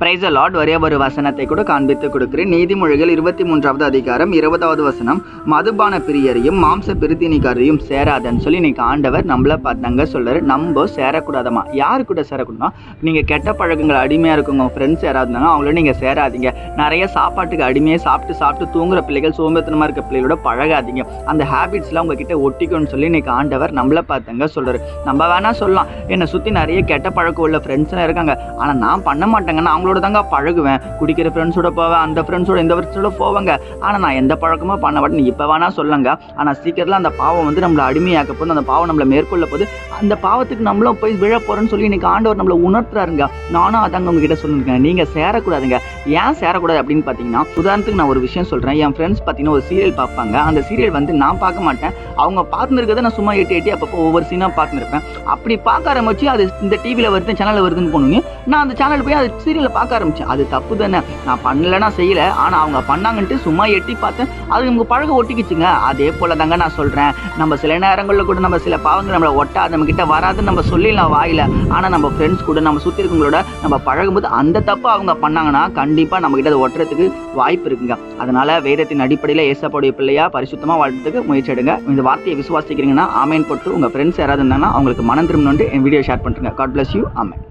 Praise the Lord. ஒரே ஒரு வசனத்தை கூட காண்பித்து கொடுக்கிறேன். நீதிமொழிகள் 23வது அதிகாரம் 20வது வசனம், மதுபான பிரியரையும் மாம்ச பிரித்தினிக்காரையும் சேராதன்னு சொல்லி இன்னைக்கு ஆண்டவர் நம்மள பார்த்தாங்க சொல்றாரு. நம்ம சேரக்கூடாதமா. யாரு கூட சேரக்கூடாதுன்னா, நீங்க கெட்ட பழக்கங்கள் அடிமையா இருக்குங்க ஃப்ரெண்ட்ஸ் யாராவது இருந்தாங்க அவங்களோட நீங்க சேராதீங்க. நிறைய சாப்பாட்டுக்கு அடிமையை சாப்பிட்டு தூங்குற பிள்ளைகள், சோம்பேத்தனமா இருக்க பிள்ளைகளோட பழகாதீங்க. அந்த ஹேபிட்ஸ்லாம் உங்ககிட்ட ஒட்டிக்கணும்னு சொல்லி இன்னைக்கு ஆண்டவர் நம்மள பார்த்தாங்க சொல்றாரு. நம்ம வேணா சொல்லலாம், என்னை சுத்தி நிறைய கெட்ட பழக்கம் உள்ள ஃப்ரெண்ட்ஸ் இருக்காங்க, ஆனா நான் பண்ண மாட்டேங்கன்னா அவங்களோட தாங்க பழகுவேன். குடிக்கிற ஃப்ரெண்ட்ஸோட போவேன், அந்த ஃப்ரெண்ட்ஸோட இந்த ஃப்ரெண்ட்ஸோட போவாங்க, ஆனால் நான் எந்த பழக்கமும் பண்ண மாட்டேன். இப்போ வேணா சொல்லுங்க, ஆனால் சீக்கிரத்தில் அந்த பாவம் வந்து நம்மளை அடிமையாக்க போது, அந்த பாவம் நம்மளை மேற்கொள்ள போது, அந்த பாவத்துக்கு நம்மளும் போய் விழ போகிறோன்னு சொல்லி இன்னைக்கு ஆண்டவர் நம்மளை உணர்த்துறாருங்க. நானும் அதாங்க உங்ககிட்ட சொல்லியிருக்கேன், நீங்கள் சேரக்கூடாதுங்க. ஏன் சேரக்கூடாது அப்படின்னு பார்த்தீங்கன்னா, உதாரணத்துக்கு நான் ஒரு விஷயம் சொல்கிறேன். என் ஃப்ரெண்ட்ஸ் பார்த்தீங்கன்னா ஒரு சீரியல் பார்ப்பாங்க. அந்த சீரியல் வந்து நான் பார்க்க மாட்டேன், அவங்க பார்த்துருக்கிறத நான் சும்மா எட்டி அப்பப்போ ஒவ்வொரு சீனாக பார்த்துருப்பேன். அப்படி பார்க்க ஆரம்பிச்சு அது இந்த டிவியில் வருது, சேனலில் வருதுன்னு போனோங்க, நான் அந்த சேனல் போய் அது சீரியலை பார்க்க ஆரம்பிச்சேன். அது தப்பு தானே, நான் பண்ணலைன்னா செய்யலை, ஆனால் அவங்க பண்ணாங்கன்ட்டு சும்மா எட்டி பார்த்தேன், அது நமக்கு பழக ஒட்டிக்கிச்சுங்க. அதே போல தாங்க நான் சொல்கிறேன், நம்ம சில நேரங்களில் கூட நம்ம சில பாவங்கள் நம்மளை ஒட்டாது, நம்ம கிட்ட வராதுன்னு நம்ம சொல்லிடலாம் வாயில, ஆனால் நம்ம ஃப்ரெண்ட்ஸ் கூட நம்ம சுற்றி இருக்கவங்களோட நம்ம பழகும்போது அந்த தப்பு அவங்க பண்ணாங்கன்னா கண்டிப்பாக நம்ம கிட்ட அது ஒட்டுறதுக்கு வாய்ப்பு இருக்குங்க. அதனால வேதத்தின் அடிப்படையில் ஏசப்பாவுடைய பிள்ளையா பரிசுத்தமாக வாழ்றதுக்கு முயற்சி எடுங்க. இந்த வார்த்தையை விசுவாசிக்கிறீங்கன்னா ஆமேன் போட்டு உங்கள் ஃப்ரெண்ட்ஸ் யாராவது இருந்தாங்கன்னா அவங்களுக்கு மனம் திரும்பணும்னு என் வீடியோ ஷேர் பண்ணுறேங்க. God bless you. ஆமேன்.